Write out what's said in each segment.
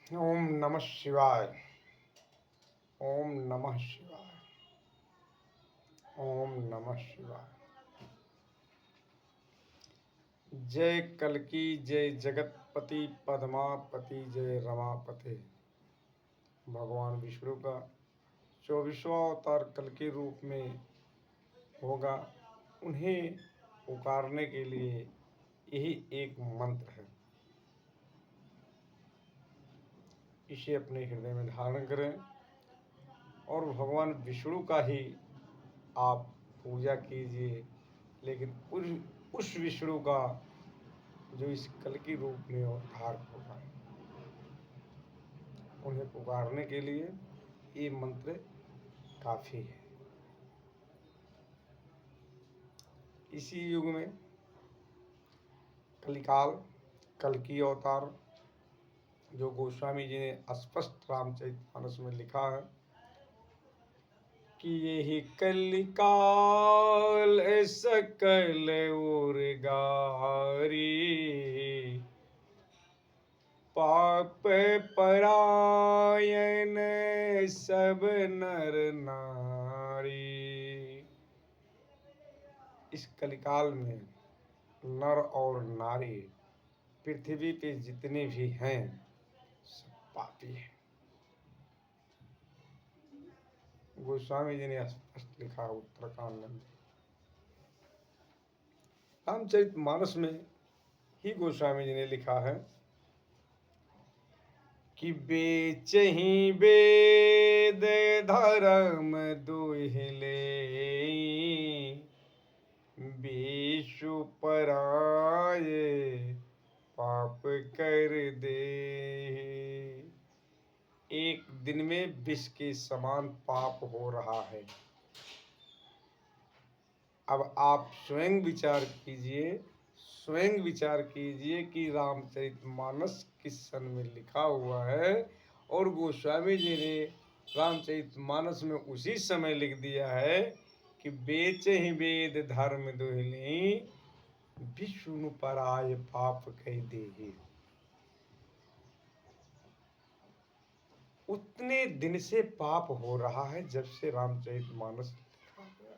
ओम नमः शिवाय। ओम नमः शिवाय। ओम नमः शिवाय। जय कल्की, जय जगतपति पद्मापति, जय रमापति। भगवान विष्णु का 24वां अवतार कल के रूप में होगा। उन्हें पुकारने के लिए यही एक मंत्र है। इसे अपने हृदय में धारण करें और भगवान विष्णु का ही आप पूजा कीजिए, लेकिन उस विष्णु का जो इस कल की रूप में अवतार होगा। उन्हें पुकारने के लिए ये मंत्र काफी है। इसी युग में कलिकाल, कल की अवतार, जो गोस्वामी जी ने स्पष्ट रामचरितमानस में लिखा है कि यही कलिकाल सकल और गारी, पाप परायण सब नर नारी। इस कलिकाल में नर और नारी, पृथ्वी पे जितने भी हैं, सब पापी हैं। गोस्वामी जी ने स्पष्ट लिखा उत्तरकांड में। रामचरितमानस में ही गोस्वामी जी ने लिखा है कि बेचहि वेद धर्म दुहिले, विषु पराये पाप कर दे। एक दिन में विष के समान पाप हो रहा है। अब आप स्वयं विचार कीजिए कि रामचरितमानस किस सन में लिखा हुआ है, और गोस्वामी जी ने रामचरितमानस में उसी समय लिख दिया है कि बेचहि वेद धर्म दुहिली, विष्णु पराय पाप कह देहि। उतने दिन से पाप हो रहा है जब से रामचरितमानस लिखा गया है।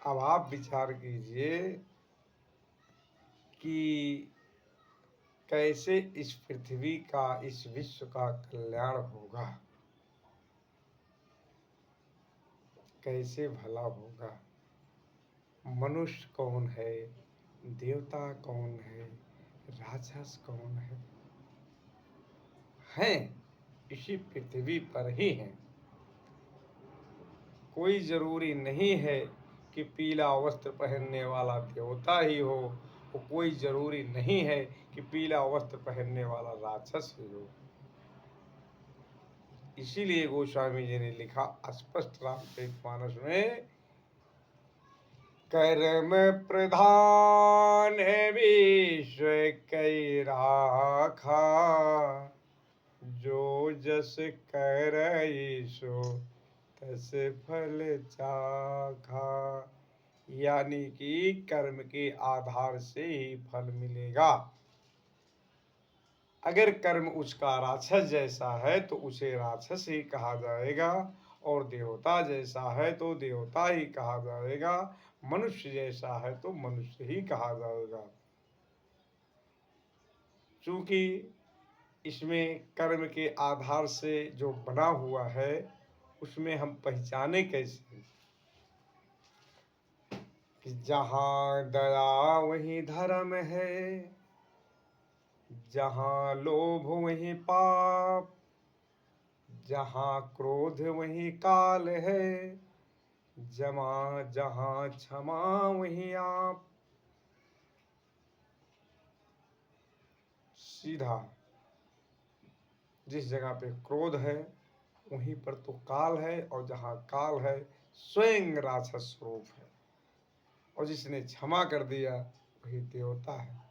अब आप विचार कीजिए कि कैसे इस पृथ्वी का, इस विश्व का कल्याण होगा, कैसे भला होगा। मनुष्य कौन है, देवता कौन है, राक्षस कौन है, हैं इसी पृथ्वी पर ही हैं। कोई जरूरी नहीं है कि पीला वस्त्र पहनने वाला देवता ही हो, और कोई जरूरी नहीं है कि पीला वस्त्र पहनने वाला राक्षस ही हो। इसीलिए गोस्वामी जी ने लिखा स्पष्ट रामचरितमानस में, कर्म प्रधान विश्व कई राखा, जो जस करई सो तस फल चाखा। यानी कि कर्म के आधार से ही फल मिलेगा। अगर कर्म उसका राक्षस जैसा है तो उसे राक्षस ही कहा जाएगा, और देवता जैसा है तो देवता ही कहा जाएगा, मनुष्य जैसा है तो मनुष्य ही कहा जाएगा। चूंकि इसमें कर्म के आधार से जो बना हुआ है, उसमें हम पहचाने कैसे कि जहाँ दया वहीं धर्म है, जहाँ लोभ वहीं पाप, जहाँ क्रोध वहीं काल है, जहाँ क्षमा वहीं आप। सीधा जिस जगह पे क्रोध है वहीं पर तो काल है, और जहाँ काल है स्वयं राक्षस स्वरूप है, और जिसने क्षमा कर दिया वही देवता है।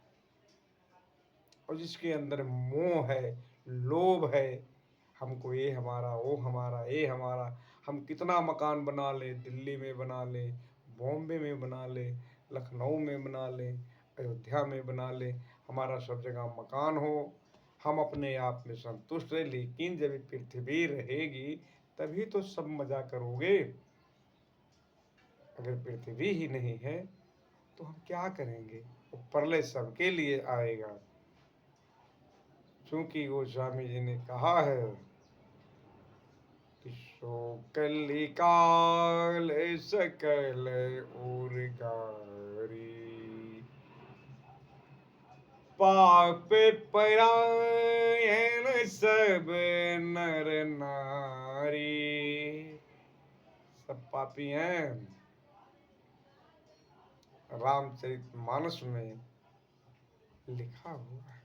और जिसके अंदर मोह है, लोभ है, हमको ये हमारा, वो हमारा, ये हमारा, हम कितना मकान बना ले, दिल्ली में बना ले, बॉम्बे में बना ले, लखनऊ में बना ले, अयोध्या में बना ले, हमारा सब जगह मकान हो, हम अपने आप में संतुष्ट रहे, लेकिन जब ये पृथ्वी रहेगी तभी तो सब मजा करोगे। अगर पृथ्वी ही नहीं है तो हम क्या करेंगे? वो प्रलय सबके लिए आएगा, क्योंकि गोस्वामी जी ने कहा है कि सो कलिकाल सकल उर्गारी, पाप परायण सब नर नारी। सब पापी हैं। रामचरितमानस में लिखा हुआ है।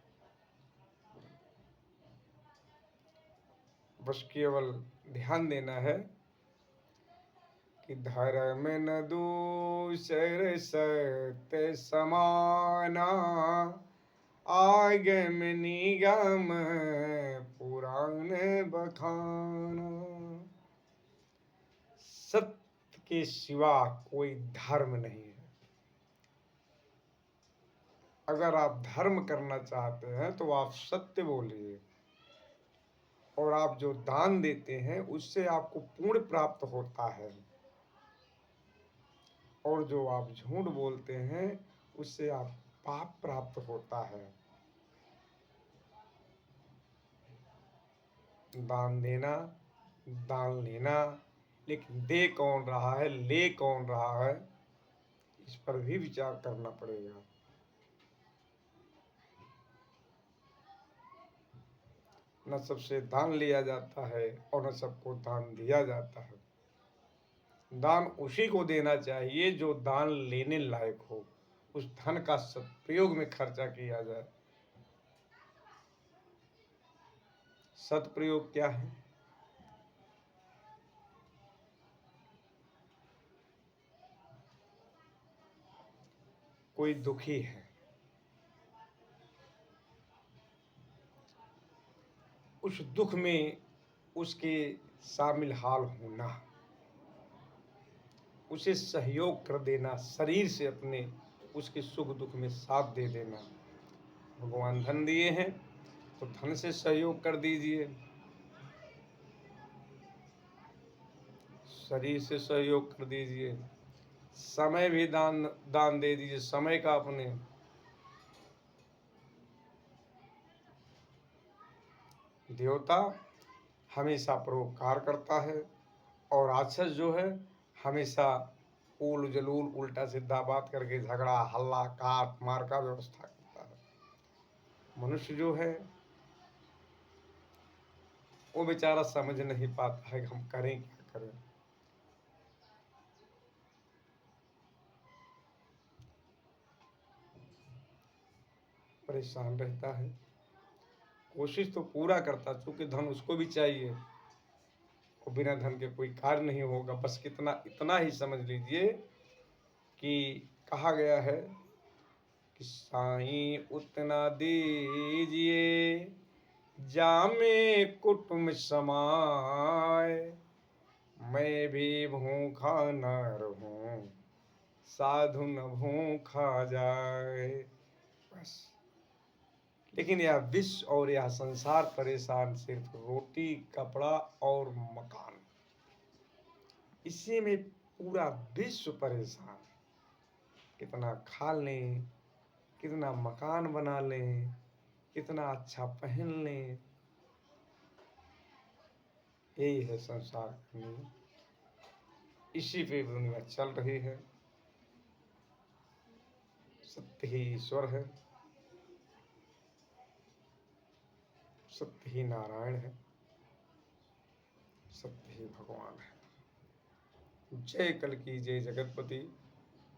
बस केवल ध्यान देना है कि धर्म न दूसर सत्य समाना, आगम निगम पुराण बखाना। सत्य के सिवा कोई धर्म नहीं है। अगर आप धर्म करना चाहते हैं तो आप सत्य बोलिए, और आप जो दान देते हैं उससे आपको पुण्य प्राप्त होता है, और जो आप झूठ बोलते हैं उससे आप पाप प्राप्त होता है। दान देना, दान लेना, लेकिन दे कौन रहा है, ले कौन रहा है, इस पर भी विचार करना पड़ेगा। न सबसे दान लिया जाता है और न सबको दान दिया जाता है। दान उसी को देना चाहिए जो दान लेने लायक हो, उस धन का सदप्रयोग में खर्चा किया जाए। सदप्रयोग क्या है? कोई दुखी है, उस दुख में उसके शामिल हाल होना, उसे सहयोग कर देना, शरीर से अपने उसके सुख दुख में साथ दे देना। भगवान धन दिए हैं तो धन से सहयोग कर दीजिए, शरीर से सहयोग कर दीजिए, समय भी दान दे दीजिए, समय का अपने। देवता हमेशा परोपकार करता है, और राक्षस जो है हमेशा उल जलूल उल्टा सीधा बात करके झगड़ा हल्ला काट मार का व्यवस्था करता है। मनुष्य जो है वो बेचारा समझ नहीं पाता है कि हम करें क्या करें। परेशान रहता है, कोशिश तो पूरा करता, चूंकि धन उसको भी चाहिए, और बिना धन के कोई कार्य नहीं होगा। बस कितना इतना ही समझ लीजिए कि कहा गया है कि साईं उतना दीजिए जामे कुटुंब समाए, मैं भी भूखा न रहूं साधु न भूखा जाए। बस। लेकिन यह विश्व और यह संसार परेशान सिर्फ रोटी कपड़ा और मकान, इसी में पूरा विश्व परेशान। कितना खा लें, कितना मकान बना लें, कितना अच्छा पहन लें, यही है संसार का नियम। इसी पे दुनिया चल रही है। सत्य ही ईश्वर है, सत्य ही नारायण है, सत्य ही भगवान है। जय कल की जय जगतपति,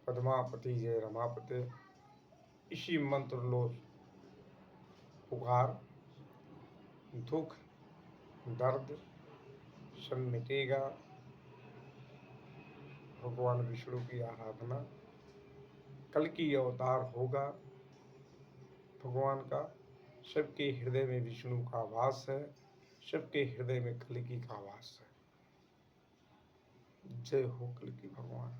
पद्मापति जय रमापति। इसी मंत्र लो पुकार, दुख दर्द सब मिटेगा। भगवान विष्णु की आराधना, कल की अवतार होगा भगवान का। सबके हृदय में विष्णु का वास है, सबके हृदय में कल की का वास है। जय हो कल की भगवान।